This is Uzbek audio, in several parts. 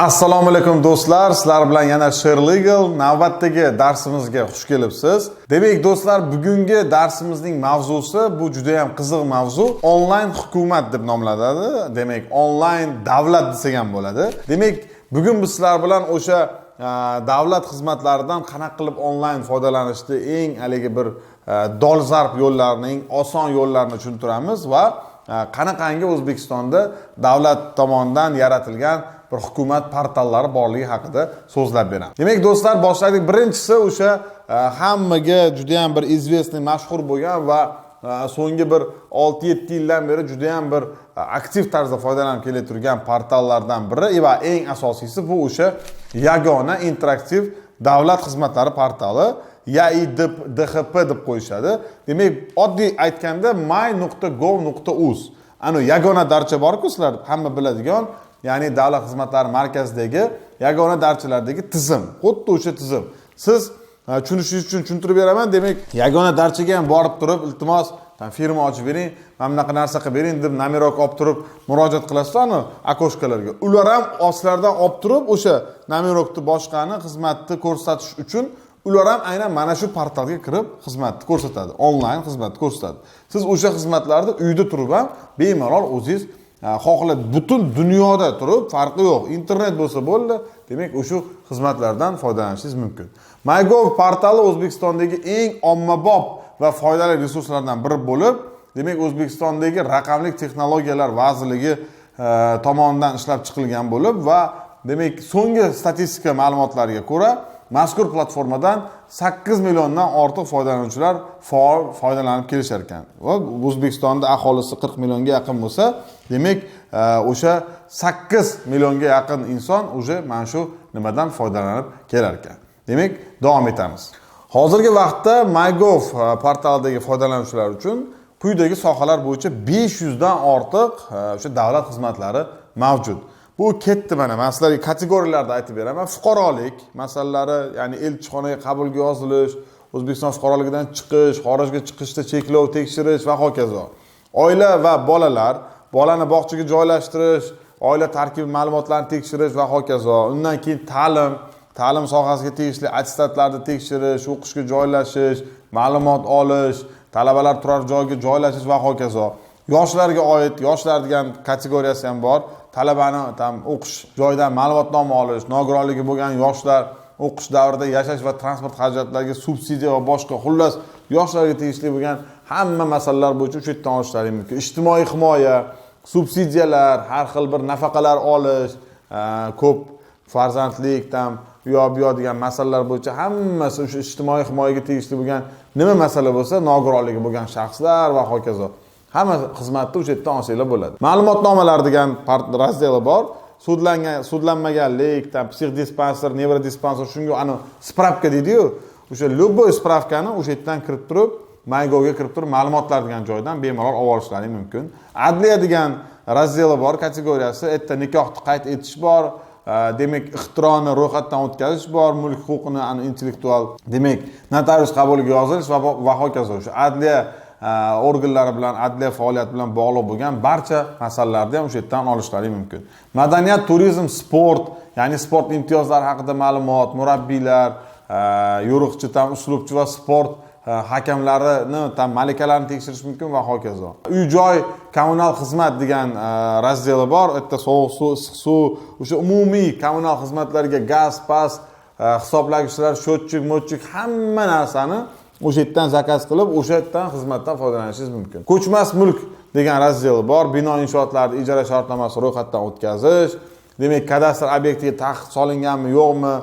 Assalomu alaykum do'stlar, sizlar bilan yana Sherlegal navbatdagi darsimizga xush kelibsiz. Demak do'stlar, bugungi darsimizning mavzusi bu juda ham qiziq mavzu. Onlayn hukumat deb nomlanadi. Demak, onlayn davlat desak ham bo'ladi. Demak, bugun biz sizlar bilan o'sha davlat xizmatlaridan qanaqa qilib onlayn foydalanishni eng haligi bir dolzarb yo'llarining, oson yo'llarini tushuntiramiz va qanaqangi O'zbekistonda davlat tomonidan yaratilgan bir hukumat portallari borligi haqida so'zlab beramiz. Demak do'stlar, boshladik. Birinchisi o'sha hammaga juda ham bir izvestniy, mashhur bo'lgan va so'nggi bir 6-7 yildan beri juda ham bir aktiv tarzda foydalanib kelib turgan portallardan biri va eng asosiysi bu o'sha yagona interaktiv davlat xizmatlari portali, YAIDHP deb qo'yishadi. Demak, oddiy aytganda my.gov.uz. Ana yagona darcha bor-ku, sizlar hamma biladigan, ya'ni davlat xizmatlari markazidagi yagona darchalardagi tizim. Xuddi o'sha tizim. Siz tushunishingiz uchun tushuntirib beraman. Demak, yagona darchaga ham borib turib, iltimos, firma ochib bering, mana bunaqa narsa qilib bering deb nomerok olib turib murojaat qilasiz ana akoshkalarga. Ular ham ostlardan olib turib o'sha nomerokni boshqani xizmatni ko'rsatish uchun ular ham aynan mana shu portalga kirib xizmatni ko'rsatadi. Onlayn xizmatni ko'rsatadi. Siz o'sha xizmatlarni uyda turib ham bemalol o'zingiz xohlab butun dunyoda turib, farqi yo'q. Internet bo'lsa bo'ldi. Demak, o'sha xizmatlardan foydalanishingiz mumkin. MyGov portali O'zbekistondagi eng ommabop va foydali resurslardan biri bo'lib, demak, O'zbekistondagi raqamli texnologiyalar vazirligi tomonidan ishlab chiqilgan bo'lib va demak, so'nggi statistika ma'lumotlariga ko'ra, mazkur platformadan 8 milliondan ortiq foydalanuvchilar faol foydalanib kelishar ekan. Va O'zbekistonda aholisi 40 millionga yaqin bo'lsa, demak, o'sha 8 millionga yaqin inson o'sha mana shu nimadan foydalanib kelar ekan. Demak, davom etamiz. Hozirgi vaqtda MyGov portalidagi foydalanuvchilar uchun quyidagi sohalar bo'yicha 500 dan ortiq o'sha davlat xizmatlari mavjud. Bu ketdi mana. Men sizlarga kategoriyalarda aytib beraman. Fuqarolik masalalari, ya'ni elchixonaga qabulga yozilish, O'zbekiston fuqaroligidan chiqish, xorijga chiqishda cheklov tekshirish va hokazo. Oila va bolalar, bolani bog'chaga joylashtirish, oila tarkibi ma'lumotlarini tekshirish va hokazo. Undan keyin ta'lim sohasiga tegishli attestatlarni tekshirish, o'qishga joylashish, ma'lumot olish, talabalar turar joyiga joylashish va hokazo. Yoshlarga oid, yoshlar degan kategoriyasi ham bor. Talabani o'qish joyidan ma'lumotnoma olish, nogironligi bo'lgan yoshlar o'qish davrida yashash va transport xarajatlariga subsidiya va boshqa, xullas, yoshlarga tegishli bo'lgan hamma masalalar bo'yicha o'sha yerdan olishlari mumkin. Ijtimoiy himoya, subsidiyalar, har xil bir nafaqalar olish, ko'p farzandlikdan bu degan masalalar bo'yicha hammasi o'sha ijtimoiy himoyaga tegishli bo'lgan nima masala bo'lsa, nogironligi bo'lgan shaxslar va hokazo. Hamma xizmatni o'sha yerdan olsanglar bo'ladi. Ma'lumotnomalar degan razdeli bor. Sudlanmaganlik, psixdispanser, nevrodispanser, shunga ana spravka deydi-yu. O'sha любой spravkani o'sha yerdan kirib turib, MyGovga kirib turib, ma'lumotlar degan joydan bemalol olib olishlari mumkin. Adliya degan razdeli bor, kategoriyasi. Erta nikohni qayd etish bor. Demak, ixtironi ro'yxatdan o'tkazish bor, mulk huquqini, intellektual, demak, notarius qabuliga yozilish va hokazo. O'sha adliya organlari bilan, adliya faoliyati bilan bog'liq bo'lgan barcha masalalarni ham o'sha yerdan olishlari mumkin. Madaniyat, turizm, sport, ya'ni sport imtiyozlari haqida ma'lumot, murabbiylar, yo'riqchi, uslubchi va sport hakamlarini, malikalarini tekshirish mumkin va hokazo. Uy-joy, kommunal xizmat degan razdeli bor. Erta sovuq suv, issiq suv, o'sha umumiy kommunal xizmatlarga gaz, pas, hisoblagichlar, sho'tchik, hamma narsani o'sha yerdan zakaz qilib, o'sha yerdan xizmatdan foydalanishingiz mumkin. Ko'chmas mulk degan razdeli bor. Bino inshootlarni ijara shartnomasi ro'yxatdan o'tkazish, demak, kadastr obyektiga taqiq solinganmi, yo'qmi,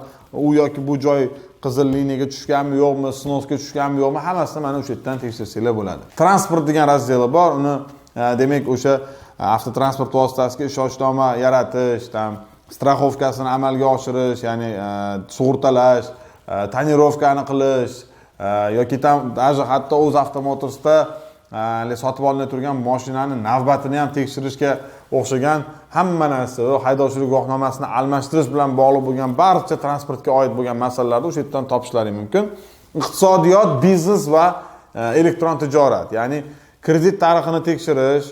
u yoki bu joy qizil liniyaga tushganmi, yo'qmi, snosga tushganmi, yo'qmi, hammasini mana o'sha yerdan tekshirsanglar bo'ladi. Transport degan razdeli bor. Uni demak, o'sha avtotransport vositasiga ishonchnoma yaratish, strafovkasini amalga oshirish, ya'ni sug'urtalash, tonirovkani qilish yoki даже hatto o'z avtomotorsda sotib olinib turgan mashinani navbatini ham tekshirishga o'xshagan hamma narsa, haydovchilik guvohnomasini almashtirish bilan bog'liq bo'lgan barcha transportga oid bo'lgan masalalarni o'sha yerdan topishlari mumkin. Iqtisodiyot, biznes va elektron tijorat, ya'ni kredit tarixini tekshirish,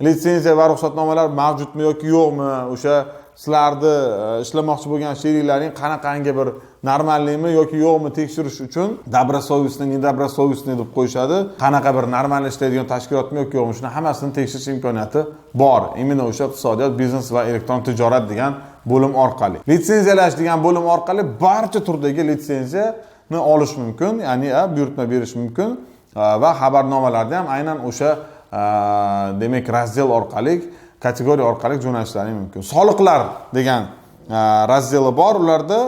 litsenziya va ruxsatnomalar mavjudmi yoki yo'qmi, o'sha sizlarni ishlamoqchi bo'lgan sheriklaring qanaqangi bir normallikmi yoki yo'qmi tekshirish uchun добросовестный, недобросовестный deb qo'yishadi. Qanaqa bir normal ishlaydigan tashkilotmi yoki yo'qmi, shuni hammasini tekshirish imkoniyati bor. Imенно o'sha iqtisodiyot, biznes va elektron tijorat degan bo'lim orqali. Litsenziyalash degan bo'lim orqali barcha turdagi litsenziyani olish mumkin, ya'ni buyurtma berish mumkin va xabarnomalarni ham aynan o'sha demak razdel orqali, kategoriya orqali jo'natishlaring mumkin. Soliqlar degan razdeli bor. Ularda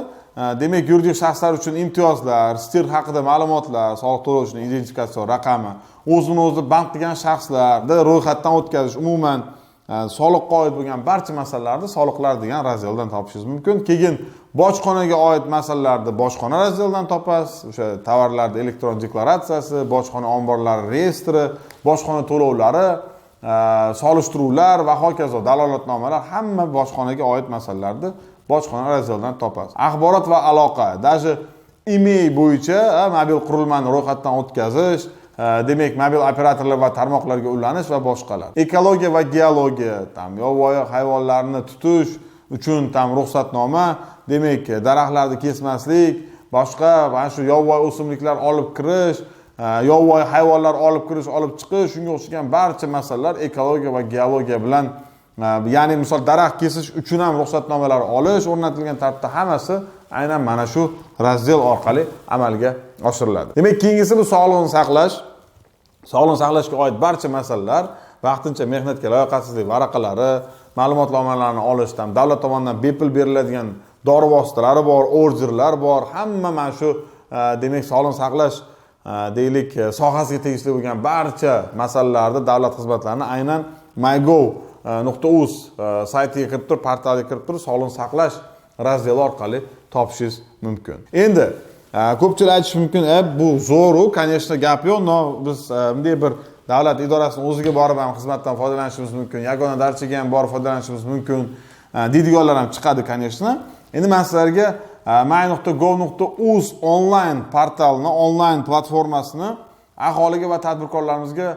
demak yuridik shaxslar uchun imtiyozlar, stir haqida ma'lumotlar, soliq to'lovchining identifikatsiya raqami, o'zini-o'zi band qilgan shaxslarni ro'yxatdan o'tkazish, umuman soliqqa oid bo'lgan barcha masalalarni soliqlar degan razdeldan topishingiz mumkin. Keyin bojxonaga oid masalalarni bojxona razdelidan topasiz. O'sha tovarlarning elektron deklaratsiyasi, bojxona omborlari reyestri, bojxona to'lovlari, solishtiruvlar va hokazo dalolatnomalar hamma bojxonaga oid masalalarni bojxona razdelidan topasiz. Axborot va aloqa, даже email bo'yicha mobil qurilmani ro'yxatdan o'tkazish, demak mobil operatorlar va tarmoqlarga ulanish va boshqalar. Ekologiya va geologiya, yovvoyi hayvonlarni tutish uchun ruxsatnoma, demak daraxtlarni kesmaslik, boshqa mana shu yovvoyi o'simliklar olib kirish, yovvoyi hayvonlar olib kirish, olib chiqish, shunga o'xshagan barcha masalalar ekologiya va geologiya bilan, ya'ni misol daraxt kesish uchun ham ruxsatnomalar olish o'rnatilgan tartibda hammasi aynan mana shu razdel orqali amalga oshiriladi. Demak, keyingisi bu sog'liqni saqlash. Sog'liqni saqlashga oid barcha masalalar, vaqtincha mehnatga layoqatsizlik varaqalari, ma'lumotnomalarni olish, davlat tomonidan bepul beriladigan dori vositalari bor, orderlar bor. Hamma mana shu demak sog'liqni saqlash deylik sohasiga tegishli bo'lgan barcha masalalarni, davlat xizmatlarini aynan mygov.uz saytiga kirib turib, portaliga kirib turib, sog'liqni saqlash razdeli orqali topishingiz mumkin. Endi ko'pchilik aytishi mumkin, bu zo'ru, конечно, gap yo'q, no biz bunday bir davlat idorasining o'ziga borib ham xizmatdan foydalanishimiz mumkin, yagona darchaga ham borib foydalanishimiz mumkin deydiganlar ham chiqadi, конечно. Endi men sizlarga my.gov.uz onlayn portalini, onlayn platformasini aholiga va tadbirkorlarimizga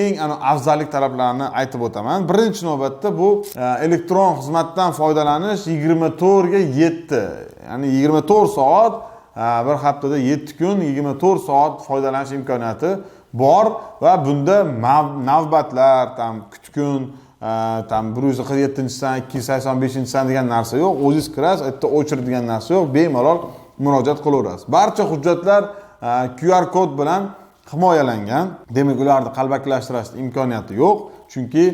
eng afzallik talablarini aytib o'taman. Birinchi navbatda bu elektron xizmatdan foydalanish 24 ga 7, ya'ni 24 soat, bir haftada 7 kun 24 soat foydalanish imkoniyati bor va bunda navbatlar, kutkun, 147-san, 285-san degan narsa yo'q. O'zingiz kirasiz, aytda o'chir degan narsa yo'q. Bemalol murojaat qilaverasiz. Barcha hujjatlar QR kod bilan himoyalangan. Demak, ularni qalbakilashtirishning imkoniyati yo'q, chunki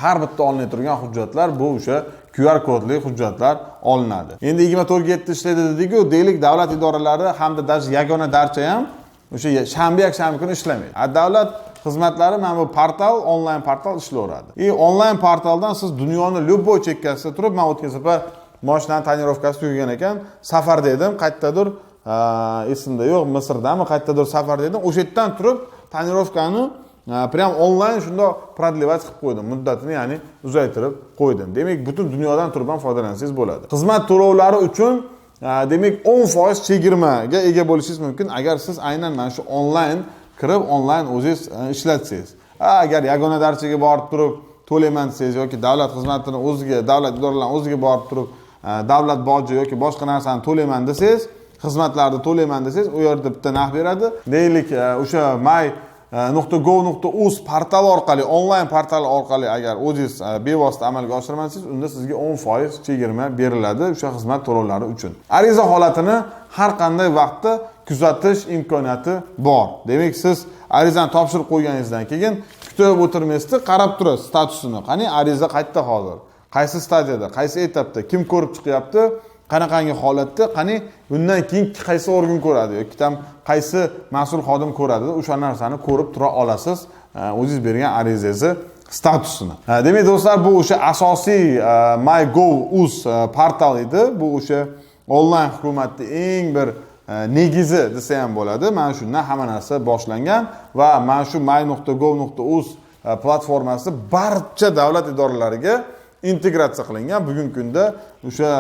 har bitta olinib turgan hujjatlar bu o'sha QR kodli hujjatlar olinadi. Endi 24 ga 7 ishlaydi dedik-ku, deylik davlat idoralari hamda даже yagona darcha ham o'sha shanba kuni ishlamaydi. Davlat xizmatlari mana bu portal, onlayn portal ishlayveradi. Onlayn portaldan siz dunyoni любой chekkasida turib, men o'tgan safar mashinani tonirovkasi tugagan ekan, safarda edim, qayerdadir esimda yo'q, Misrdami, qayerdadir safarda edim. O'sha yerdan turib tonirovkani prям onlayn shunda продлевать qilib qo'ydim, muddatini, ya'ni uzaytirib qo'ydim. Demak, butun dunyodan turib ham foydalansangiz bo'ladi. Xizmat to'lovlari uchun demak 10% chegirmaga ega bo'lishingiz mumkin agar siz aynan mana shu onlayn kirib, onlayn o'zingiz ishlatsangiz. Agar yagona darchaga borib turib to'layman desangiz yoki davlat xizmatini o'ziga, davlat idoralarining o'ziga borib turib davlat boji yoki boshqa narsani to'layman desangiz, xizmatlarni to'layman desangiz, u yerda bitta narx beradi. Deylik, o'sha my.gov.uz portali orqali, onlayn portali orqali agar o'zingiz bevosita amalga oshirmasangiz, unda sizga 10% chegirma beriladi o'sha xizmat to'lovlari uchun. Ariza holatini har qanday vaqtda kuzatish imkoniyati bor. Demak, siz arizani topshirib qo'yganingizdan keyin kutib o'tirmasdan qarab turasiz statusini. Qani ariza qayerda hozir? Qaysi stadiyada, qaysi etapda, kim ko'rib chiqyapti, qanaqangi holatda, qani bundan keyin qaysi organ ko'radi yoki qaysi mas'ul xodim ko'radi, o'sha narsani ko'rib tura olasiz o'zingiz bergan arizangizni statusini. Demak, do'stlar, bu o'sha asosiy MyGov.uz portal edi. Bu o'sha onlayn hukumatning eng bir negizi desa ham bo'ladi. Mana shundan hamma narsa boshlangan va mana shu my.gov.uz platformasi barcha davlat idoralariga integratsiya qilingan. Bugungi kunda o'sha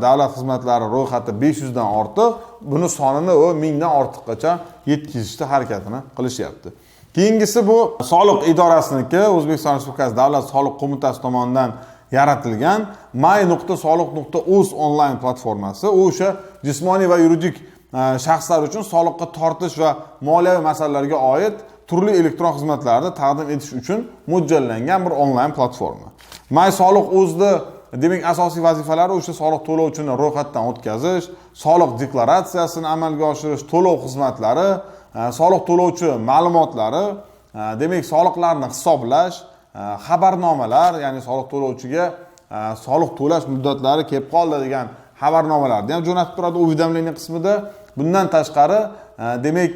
davlat xizmatlari ro'yxati 500 dan ortiq, buni sonini 1000 dan ortiqgacha yetkazishga harakatini qilishyapti. Keyingisi bu soliq idorasiniki, O'zbekiston Respublikasi Davlat soliq qo'mitasi tomonidan yaratilgan my.soliq.uz onlayn platformasi. U o'sha jismoniy va yuridik shaxslar uchun soliqqa tortish va moliyaviy masalalarga oid turli elektron xizmatlarni taqdim etish uchun mo'ljallangan bir onlayn platforma. MySoliq.uz'da demak asosiy vazifalari o'sha soliq to'lovchini ro'yxatdan o'tkazish, soliq deklaratsiyasini amalga oshirish, to'lov xizmatlari, soliq to'lovchi ma'lumotlari, demak soliqlarni hisoblash, xabarnomalar, ya'ni soliq to'lovchiga soliq to'lash muddatlari kelib qoldi degan xabarnomalarni ham jo'natib turadi уведомление qismida. Bundan tashqari, demak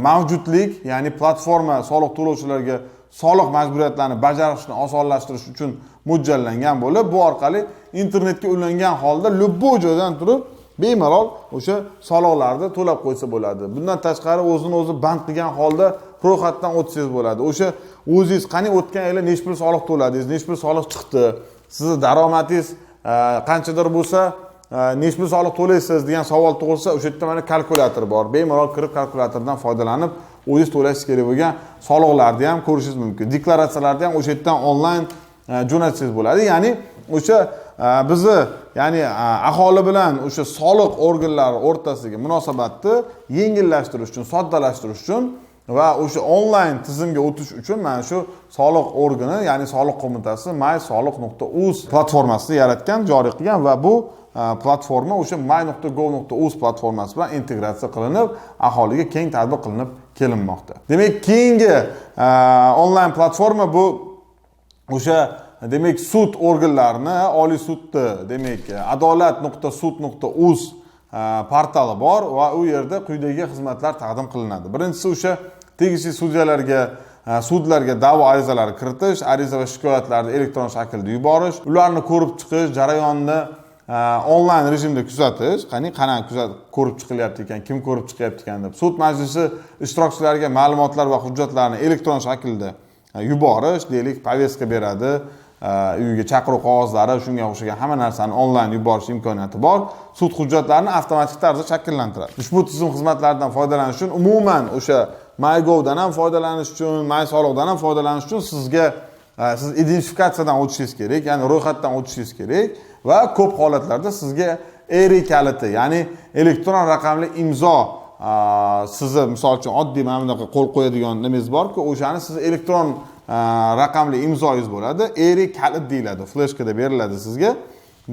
mavjudlik, ya'ni platforma soliq to'lovchilarga soliq majburiyatlarini bajarishni osonlashtirish uchun mo'ljallangan bo'lib, bu orqali internetga ulangan holda любой joydan turib bemalol o'sha soliqlarni to'lab qo'ysa bo'ladi. Bundan tashqari o'zini o'zi band qilgan holda ro'yxatdan o'tsangiz bo'ladi. O'sha o'zingiz qani o'tgan yili nechta pul soliq to'ladingiz, nechta pul soliq chiqdi, sizni daromadingiz qanchadir bo'lsa, nechta pul soliq to'laysiz degan savol tug'ilsa, o'sha yerda mana kalkulyator bor. Bemalol kirib kalkulyatordan foydalanib, o'zingiz to'lashingiz kerak bo'lgan soliqlarni ham ko'rishingiz mumkin. Deklaratsiyalarni ham o'sha yerdan onlayn jo'natsangiz bo'ladi. Ya'ni o'sha bizni, ya'ni aholi bilan o'sha soliq organlari o'rtasidagi munosabatni yengillashtirish uchun, soddalashtirish uchun va o'sha onlayn tizimga o'tish uchun mana shu soliq organi, ya'ni soliq qo'mitasi mysoliq.uz platformasini yaratgan, joriy qilgan va bu platforma o'sha my.gov.uz platformasi bilan integratsiya qilinib, aholiga keng tatbiq qilinib kelinmoqda. Demak, keyingi onlayn platforma bu o'sha demak sud organlarini, Oliy sudni, demak adolat.sud.uz portali bor va u yerda quyidagi xizmatlar taqdim qilinadi. Birinchisi o'sha tegishli sudyalarga, sudlarga da'vo arizalari kiritish, ariza va shikoyatlarni elektron shaklda yuborish, ularni ko'rib chiqish, jarayonni onlayn rejimda kuzatish, qanaqa ko'rib chiqilyapti ekan, kim ko'rib chiqyapti ekan deb. Sud majlisi ishtirokchilariga ma'lumotlar va hujjatlarni elektron shaklda yuborish, deylik, poveska beradi, uyiga chaqiruv qog'ozlari, shunga o'xshagan hamma narsani onlayn yuborish imkoniyati bor. Sud hujjatlarini avtomatik tarzda shakllantiradi. Ushbu tizim xizmatlaridan foydalanish uchun umuman o'sha MyGov'dan ham foydalanish uchun, MySoliqdan ham foydalanish uchun siz identifikatsiyadan o'tishingiz kerak, ya'ni ro'yxatdan o'tishingiz kerak va ko'p holatlarda sizga ERI kaliti, ya'ni elektron raqamli imzo, sizni misol uchun oddiy mana bunaqa qo'l qo'yadigan nimangiz bor-ku, o'shani siz elektron raqamli imzoingiz bo'ladi. ERI kalit deyiladi, fleshkada beriladi sizga.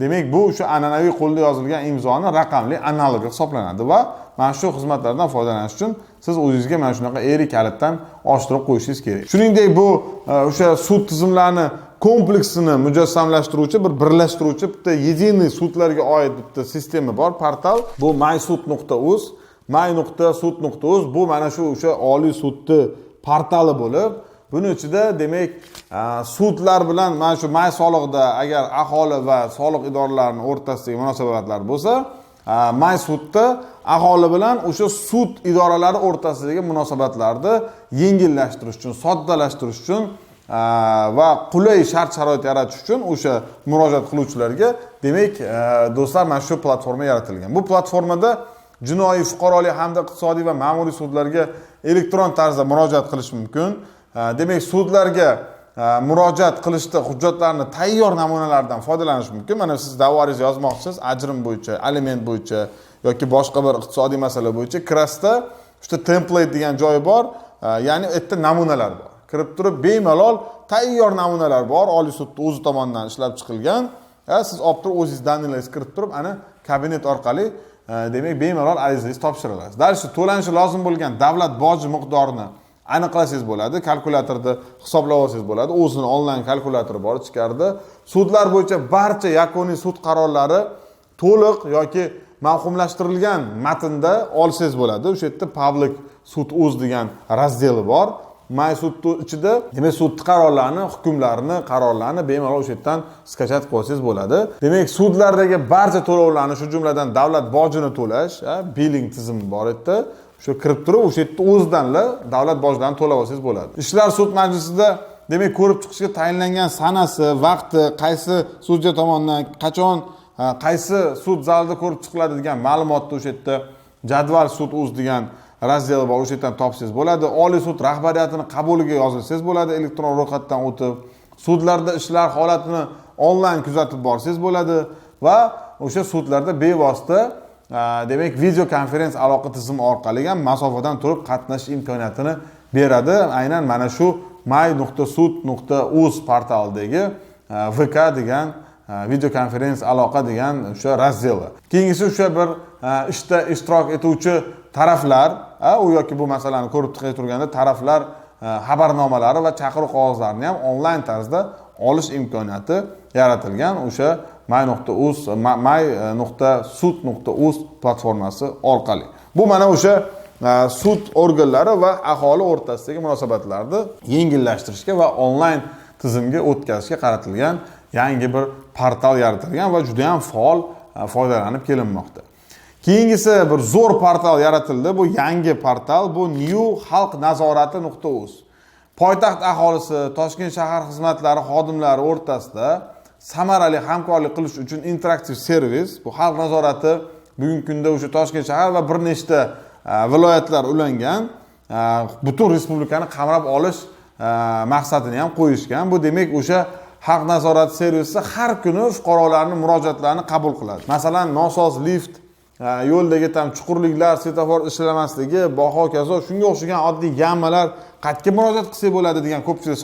Demak, bu o'sha an'anaviy qo'lda yozilgan imzoni raqamli analogi hisoblanadi va mana shu xizmatlardan foydalanish uchun siz o'zingizga mana shunaqa ERI kalitdan ochtirib qo'yishingiz kerak. Shuningdek, bu o'sha sud tizimlarini kompleksini mujassamlashtiruvchi, birlashtiruvchi bitta единый sudlarga oid bitta sistema bor, portal. Bu mysud.uz, my.sud.uz bu mana shu o'sha Oliy sudni portali bo'lib, buning ichida demak sudlar bilan mana shu MySoliqda agar aholi va soliq idoralarining o'rtasidagi munosabatlar bo'lsa, MySudda aholi bilan o'sha sud idoralari o'rtasidagi munosabatlarni yengillashtirish uchun, soddalashtirish uchun va qulay shart-sharoit yaratish uchun o'sha murojaat qiluvchilarga demak do'stlar mana shu platforma yaratilgan. Bu platformada jinoiy, fuqarolik hamda iqtisodiy va ma'muriy sudlarga elektron tarzda murojaat qilish mumkin. Demak, sudlarga murojaat qilishda hujjatlarni tayyor namunalaridan foydalanish mumkin. Mana siz da'voingizni yozmoqchisiz, ajrim bo'yicha, aliment bo'yicha yoki boshqa bir iqtisodiy masala bo'yicha kirasda o'sha template degan joyi bor, ya'ni u yerda namunalar bor. Kirib turib bemalol tayyor namunalar bor, Oliy sudda o'zi tomonidan ishlab chiqilgan. Siz olib turib o'zingiz danlaringizni kiritib turib, ana kabinet orqali demak bemalol arizangizni topshirasiz. Daraja to'lanishi lozim bo'lgan davlat boji miqdorini aniqlasangiz bo'ladi, kalkulyatorda hisoblab olsangiz bo'ladi. O'zining onlayn kalkulyatori bor ichkarida. Sudlar bo'yicha barcha yakuniy sud qarorlari to'liq yoki mavhumlashtirilgan matnda olsangiz bo'ladi. O'sha yerda Public Sud.uz degan razdeli bor. MySudni ichida demak sud qarorlarini, hukmlarini, qarorlarini bemalol o'sha yerdan skachat qilib olsangiz bo'ladi. Demak, sudlardagi barcha to'lovlarni, shu jumladan davlat bojini to'lash, billing tizimi bor edi. Shu kirib turib, o'sha yerda o'zdanla davlat bojlarini to'lab olsangiz bo'ladi. Ishlar sud majlisida demak ko'rib chiqishga tayinlangan sanasi, vaqti, qaysi sudya tomonidan qachon, qaysi sud zalida ko'rib chiqiladi degan ma'lumotni o'sha yerda jadval sud.uz degan razdeli bor, o'sha yerdan topsangiz bo'ladi. Oliy sud rahbariyatining qabuliga yozilsangiz bo'ladi elektron ro'yxatdan o'tib. Sudlarda ishlar holatini onlayn kuzatib borsangiz bo'ladi va o'sha sudlarda bevosita demak video konferens aloqa tizimi orqali ham masofadan turib qatnashish imkoniyatini beradi. Aynan mana shu may.sud.uz portalidagi VK degan video konferens aloqa degan o'sha razdeli. Keyingisi o'sha bir ishda ishtirok etuvchi taraflar, u yoki bu masalani ko'rib chiqib turganda taraflar xabarnomalari va chaqiruv qog'ozlarini ham onlayn tarzda olish imkoniyati yaratilgan o'sha may.sud.uz platformasi orqali. Bu mana o'sha sud organlari va aholi o'rtasidagi munosabatlarni yengillashtirishga va onlayn tizimga o'tkazishga qaratilgan yangi bir portal yaratilgan va juda ham faol foydalanib kelinmoqda. Keyingisi bir zo'r portal yaratildi. Bu yangi portal, bu newxalqnazorati.uz. Poytaxt aholisi, Toshkent shahar xizmatlari xodimlari o'rtasida samarali hamkorlik qilish uchun interaktiv servis. Bu xalq nazorati bugungi kunda o'sha Toshkent shahar va bir nechta viloyatlar ulangan butun respublikani qamrab olish maqsadini ham qo'yishgan. Bu demak o'sha xalq nazorati servisi har kuni fuqarolarning murojaatlarini qabul qiladi. Masalan, nosoz lift, yo'ldagi chuqurliklar, svetofor ishlamasligi, baho kazo, shunga o'xshagan oddiy gammalar qayerga murojaat qilsak bo'ladi degan ko'pchilik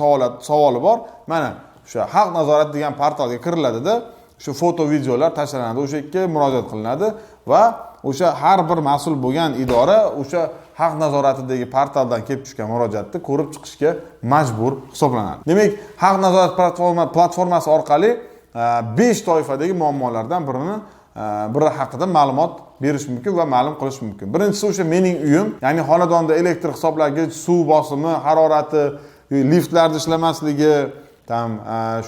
savoli bor. Mana o'sha xalq nazorati degan portalga kiriladi-da, o'sha foto, videolar tashlanadi, o'sha yerga murojaat qilinadi va o'sha har bir mas'ul bo'lgan idora o'sha xalq nazoratidagi portaldan kelib tushgan murojaatni ko'rib chiqishga majbur hisoblanadi. Demak, xalq nazorati platformasi orqali 5 toifadagi muammolardan biri haqida ma'lumot berish mumkin va ma'lum qilish mumkin. Birinchisi o'sha mening uyim, ya'ni xonadonda elektr hisoblagich, suv bosimi, harorati, liftlarda ishlamasligi,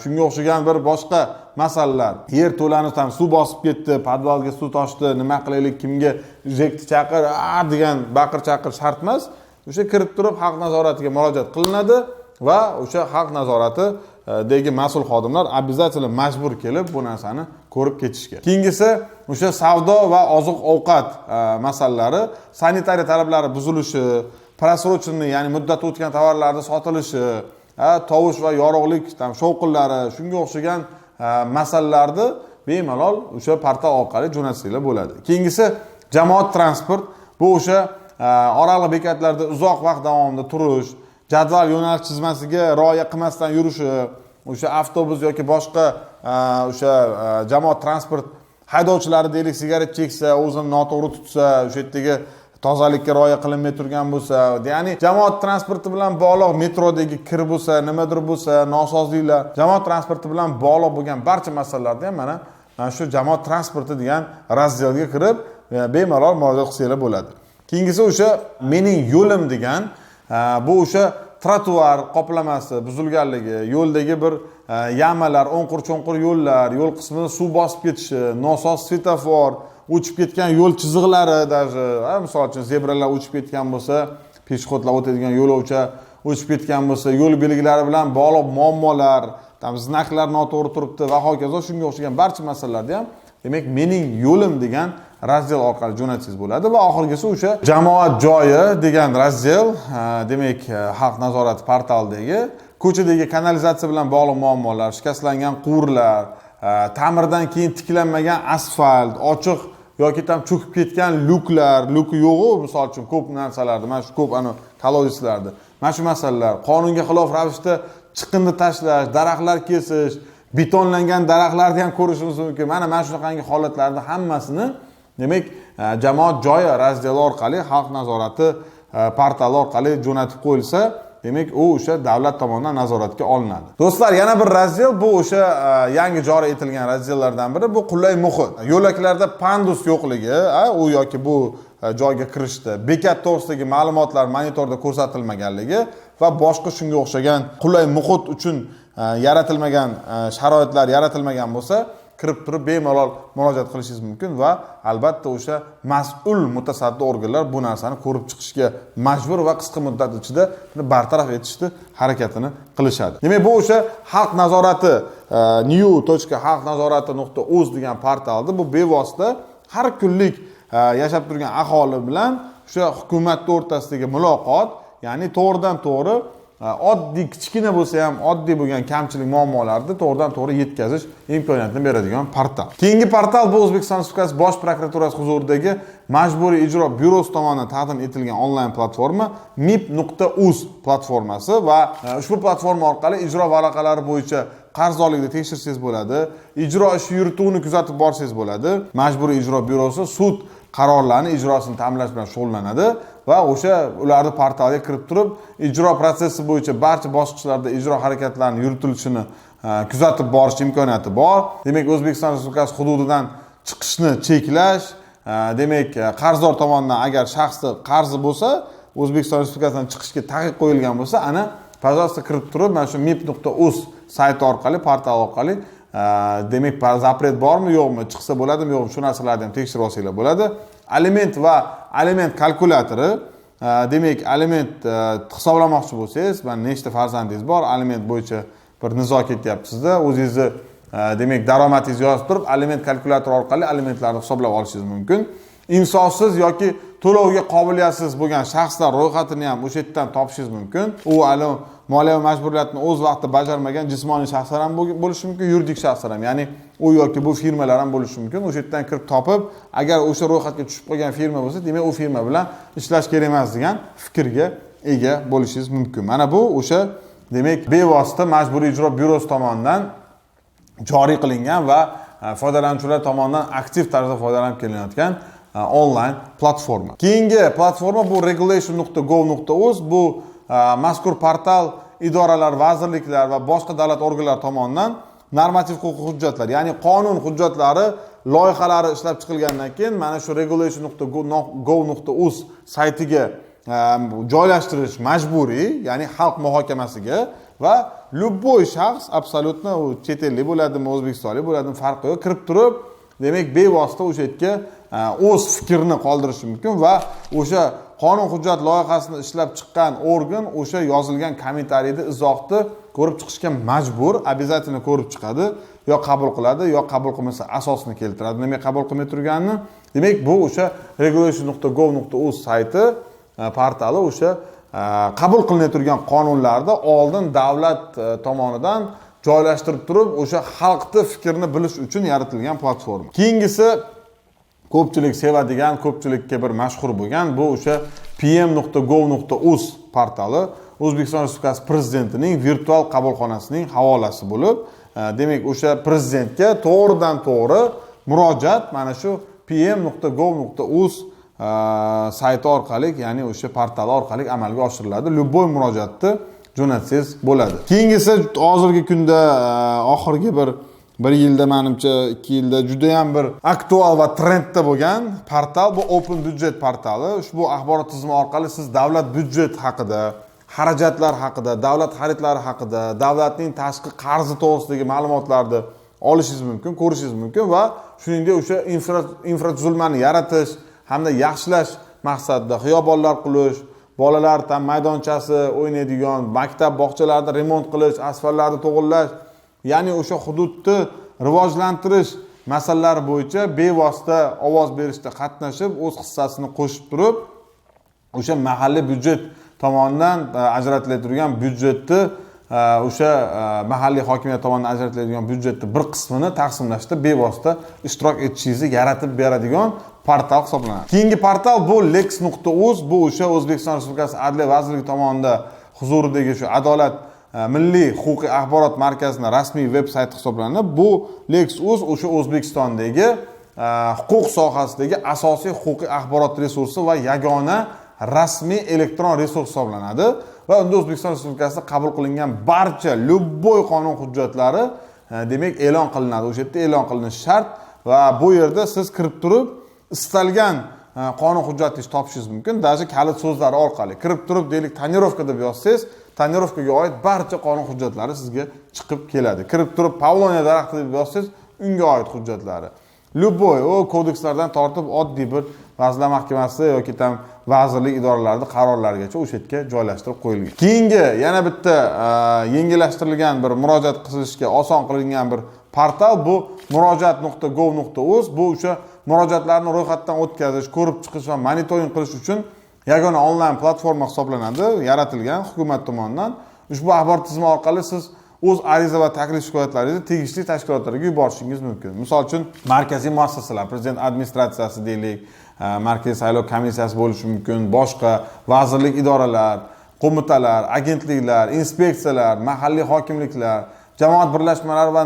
shunga o'xshagan bir boshqa masalalar. Yer to'lanib suv bosib ketdi, podvalga suv toshdi, nima qilaylik, kimga jekni chaqir, degan baqir-chaqir shart emas. O'sha kirib turib xalq nazoratiga murojaat qilinadi va o'sha xalq nazoratidagi mas'ul xodimlar обязательно majbur kelib bu narsani ko'rib ketishga. Keyingisi o'sha savdo va oziq-ovqat masalalari, sanitariya talablari buzilishi, просроченный, ya'ni muddati o'tgan tovarlarning sotilishi, tovush va yorug'lik shovqinlari, shunga o'xshagan masalalarni bemalol o'sha portal orqali jo'natsanglar bo'ladi. Keyingisi jamoat transport, bu o'sha oraliq bekatlarda uzoq vaqt davomida turish, jadval yo'nalish chizmasiga rioya qilmasdan yurishi, o'sha avtobus yoki boshqa o'sha jamoat transport haydovchilari deylik sigaret cheksa, o'zini noto'g'ri tutsa, o'sha yerdagi tozalikka rioya qilinmay turgan bo'lsa, ya'ni jamoat transporti bilan bog'liq metrodagi kir bo'lsa, nimadir bo'lsa, nosozliklar, jamoat transporti bilan bog'liq bo'lgan barcha masalalarda ham mana shu jamoat transporti degan razdelga kirib bemalol murojaat qilsanglar bo'ladi. Keyingisi o'sha mening yo'lim degan, bu o'sha trotuar qoplamasi buzilganligi, yo'ldagi bir yamalar, o'nqir-cho'nqir yo'llar, yo'l qismida suv bosib ketishi, nosoz svetofor, o'chib ketgan yo'l chiziqlari, даже, misol uchun zebralar o'chib ketgan bo'lsa, peshxodlar o'tadigan yo'lovchi o'chib ketgan bo'lsa, yo'l belgilari bilan bog'liq muammolar, znaklar noto'g'ri turibdi va hokazo, shunga o'xshagan barcha masalalarda ham demak mening yo'lim degan razdel orqali jo'natsangiz bo'ladi va oxirgisi o'sha jamoat joyi degan razdel, demak xalq nazorati portalidagi ko'chadagi kanalizatsiya bilan bog'liq muammolar, shikastlangan quvurlar, ta'mirdan keyin tiklanmagan asfalt, ochiq yoki cho'kib ketgan luki yo'g'u, misol uchun ko'p narsalarda, mana shu ko'p kolodislarda, mana shu masalalar, qonunga xilof ravishda chiqindi tashlash, daraxtlar kesish, betonlangan daraxtlarni ham ko'rishimiz mumkin. Mana shunaqangi holatlarning hammasini demak jamoat joyi razdeli orqali xalq nazorati portali orqali jo'natib qo'yilsa, demak u o'sha davlat tomonidan nazoratga olinadi. Do'stlar, yana bir razdel, bu o'sha yangi joriy etilgan razdellardan biri, bu qulay muhit. Yo'laklarda pandus yo'qligi, u yoki bu joyga kirishda bekat to'g'risidagi ma'lumotlar monitorda ko'rsatilmaganligi va boshqa shunga o'xshagan qulay muhit uchun yaratilmagan sharoitlar yaratilmagan bo'lsa, kirib turib bemalol murojaat qilishingiz mumkin va albatta o'sha mas'ul mutasaddi organlar bu narsani ko'rib chiqishga majbur va qisqa muddat ichida bartaraf etishni harakatini qilishadi. Demak, bu o'sha xalq nazorati new.xalqnazorati.uz degan portalda bu bevosita har kunlik yashab turgan aholi bilan o'sha hukumat o'rtasidagi muloqot, ya'ni to'g'ridan to'g'ri oddiy kichkina bo'lsa ham oddiy bo'lgan kamchilik muammolarni to'g'ridan to'g'ri yetkazish imkoniyatini beradigan portal. Keyingi portal bu O'zbekiston Respublikasi Bosh prokuraturasi huzuridagi Majburiy ijro byurosi tomonidan taqdim etilgan onlayn platforma mip.uz platformasi va ushbu platforma orqali ijro varaqalari bo'yicha qarzdorlikni tekshirsangiz bo'ladi, ijro ishi yurituvini kuzatib borsangiz bo'ladi. Majburiy ijro byurosi sud qarorlarini ijrosini ta'minlash bilan shug'ullanadi va o'sha ularni portalga kirib turib, ijro protsessi bo'yicha barcha bosqichlarda ijro harakatlarining yuritilishini kuzatib borish imkoniyati bor. Demak, O'zbekiston Respublikasi hududidan chiqishni cheklash, demak, qarzdor tomonidan agar shaxsda qarzi bo'lsa, O'zbekiston Respublikasidan chiqishga taqiq qo'yilgan bo'lsa, ana pожалуйста kirib turib, mana shu mip.uz sayti orqali, portal orqali demak, zapret bormi, yo'qmi, chiqsa bo'ladimi, yo'qmi, shu narsalarni ham tekshirib olsanglar bo'ladi. Aliment va aliment kalkulyatori, demak, aliment hisoblamoqchi bo'lsangiz, mana nechta farzandingiz bor, aliment bo'yicha bir nizo ketyapti-sizda, o'zingizni demak, daromadingizni yozib turib, aliment kalkulyatori orqali alimentlarni hisoblab olishingiz mumkin. Insofsiz yoki to'lovga qobiliyatsiz bo'lgan shaxslar ro'yxatini ham o'sha yerdan topishingiz mumkin. U moliyaviy majburiyatni o'z vaqtida bajarmagan jismoniy shaxslar ham bo'lishi mumkin, yuridik shaxslar ham, ya'ni u yoki bu firmalar ham bo'lishi mumkin. O'sha yerdan kirib topib, agar o'sha ro'yxatga tushib qolgan firma bo'lsa, demak, u firma bilan ishlash kerak emas degan fikrga ega bo'lishingiz mumkin. Mana bu o'sha, demak, bevosita Majburiy ijro byurosi tomonidan joriy qilingan va foydalanuvchilar tomonidan aktiv tarzda foydalanib kelinayotgan onlayn platforma. Keyingi platforma bu regulation.gov.uz. Bu mazkur portal idoralar, vazirliklar va boshqa davlat organlari tomonidan normativ huquqiy hujjatlar, ya'ni qonun hujjatlari, loyihalari ishlab chiqilgandan keyin mana shu regulation.gov.uz saytiga joylashtirish majburiy, ya'ni xalq muhokamasiga va любой shaxs, absolutno u chet ellik bo'ladimi, o'zbekistonlik bo'ladimi, farqi yo'q, kirib turib, demak, bevosita o'sha yerga o'z fikrini qoldirishi mumkin va o'sha qonun hujjat loyihasini ishlab chiqqan organ o'sha yozilgan kommentariyni, izohni ko'rib chiqishga majbur, обязательно ko'rib chiqadi, yo qabul qiladi, yo qabul qilmasa asosini keltiradi. Nima qabul qilmay turganini? Demak, bu o'sha regulation.gov.uz sayti portali o'sha qabul qilinay turgan qonunlarda oldin davlat tomonidan joylashtirib turib, o'sha xalqning fikrini bilish uchun yaratilgan platforma. Keyingisi ko'pchilik sevadigan, ko'pchilikka bir mashhur bo'lgan bu o'sha pm.gov.uz portali O'zbekiston Respublikasi prezidentining virtual qabulxonasining havolasi bo'lib, demak, o'sha prezidentga to'g'ridan to'g'ri murojaat mana shu pm.gov.uz sayti orqali, ya'ni o'sha portal orqali amalga oshiriladi. Любой murojaatni jo'natsangiz bo'ladi. Keyingisi hozirgi kunda oxirgi bir yilda, menimcha 2 yilda juda ham bir aktual va trendda bo'lgan portal bu Open Budget portali. Ushbu axborot tizimi orqali siz davlat byudjet haqida, xarajatlar haqida, davlat xaridlari haqida, davlatning tashqi qarzi to'g'risidagi ma'lumotlarni olishingiz mumkin, ko'rishingiz mumkin va shuningdek o'sha infratuzilmani yaratish hamda yaxshilash maqsadida xiyobonlar qurish, bolalar tam maydonchasi o'ynaydigan, maktab bog'chalarni remont qilish, asfaltlarni to'g'irlash, ya'ni o'sha hududni rivojlantirish masalalari bo'yicha bevosita ovoz berishda qatnashib, o'z hissasini qo'shib turib, o'sha mahalliy byudjet tomonidan ajratiladigan byudjetni, o'sha mahalliy hokimiyat tomonidan ajratiladigan byudjetni bir qismini taqsimlashda bevosita ishtirok etishingizni yaratib beradigan portal hisoblanadi. Keyingi portal bu lex.uz. Bu o'sha O'zbekiston Respublikasi Adliya vazirligi tomonidan huzuridagi shu Adolat Milliy huquqiy axborot markazining rasmiy veb-sayti hisoblanadi. Bu lex.uz o'sha O'zbekistondagi huquq sohasidagi asosiy huquqiy axborot resursi va yagona rasmiy elektron resurs hisoblanadi va unda O'zbekiston Respublikasida qabul qilingan barcha любой qonun hujjatlari demak e'lon qilinadi. O'sha yerda e'lon qilinishi shart va bu yerda siz kirib turib istalgan qonun hujjatingizni topishingiz mumkin. Даже kalit so'zlari orqali kirib turib, deylik, tonirovka deb yozsangiz, tonirovkaga oid barcha qonun hujjatlari sizga chiqib keladi. Kirib turib Pavloniya daraxti deb yozsangiz, unga oid hujjatlari. Любой kodekslardan tortib oddiy bir Vazirlar Mahkamasi yoki tam vazirlik idoralarida qarorlargacha o'sha yerga joylashtirib qo'yilgan. Keyingi yana bitta yengillashtirilgan bir murojaat qilishga oson qilingan bir portal bu murojaat.gov.uz. Bu o'sha murojaatlarni ro'yxatdan o'tkazish, ko'rib chiqish va monitoring qilish uchun yagona onlayn platforma hisoblanadi, yaratilgan hukumat tomonidan. ushbu axborot tizimi orqali siz o'z ariza va taklif shikoyatlaringizni tegishli tashkilotlarga yuborishingiz mumkin. Misol uchun, markaziy muassasalar, prezident administratsiyasi deylik, markaziy saylov komissiyasi bo'lishi mumkin, boshqa vazirlik, idoralar, qo'mitalar, agentliklar, inspeksiyalar, mahalliy hokimliklar, jamoat birlashmalari va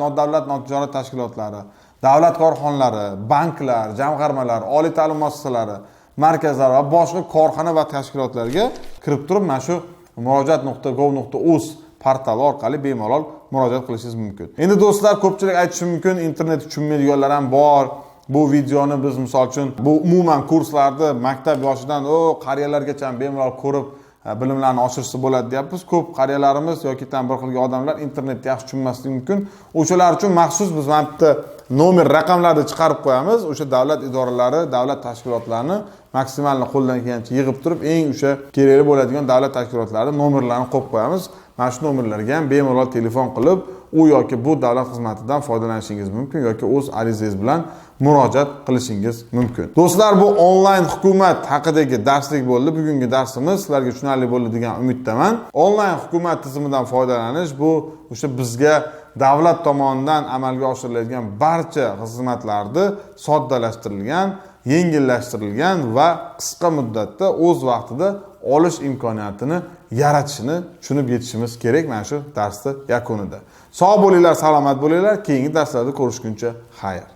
nodavlat notijorat tashkilotlari, davlat korxonalari, banklar, jamg'armalar, oliy ta'lim muassasalari, markazlar va boshqa korxona va tashkilotlarga kirib turib, mana shu murojaat.gov.uz portali orqali bemalol murojaat qilishingiz mumkin. Endi do'stlar, ko'pchilik aytishi mumkin, internet tushunmaydiganlar ham bor. Bu videoni biz misol uchun bu umuman kurslarni maktab yoshidan qariyalargacha bemalol ko'rib bilimlarni oshirsa bo'ladi deyapmiz. Ko'p qariyalarimiz yoki bir xilga odamlar internetni yaxshi tushunmasligi mumkin. O'shalar uchun maxsus biz mana bitta nomer raqamlarni chiqarib qo'yamiz. O'sha davlat idoralari, davlat tashkilotlarini maksimalni qo'ldan kelgancha yig'ib turib, eng o'sha kerakli bo'ladigan davlat tashkilotlari nomerlarini qo'yib qo'yamiz. Mana shu nomerlarga ham bemalol telefon qilib, u yoki bu davlat xizmatidan foydalanishingiz mumkin yoki o'z arizangiz bilan murojaat qilishingiz mumkin. Do'stlar, bu onlayn hukumat haqidagi darslik bo'ldi. Bugungi darsimiz sizlarga tushunarli bo'ldi degan umiddaman. Onlayn hukumat tizimidan foydalanish bu o'sha bizga davlat tomonidan amalga oshiriladigan barcha xizmatlarni soddalashtirilgan, yengillashtirilgan va qisqa muddatda o'z vaqtida olish imkoniyatini yaratishini tushunib yetishimiz kerak mana shu darsning yakunida. Sog' bo'linglar, salomat bo'linglar. Keyingi darslarda ko'rishguncha xayr.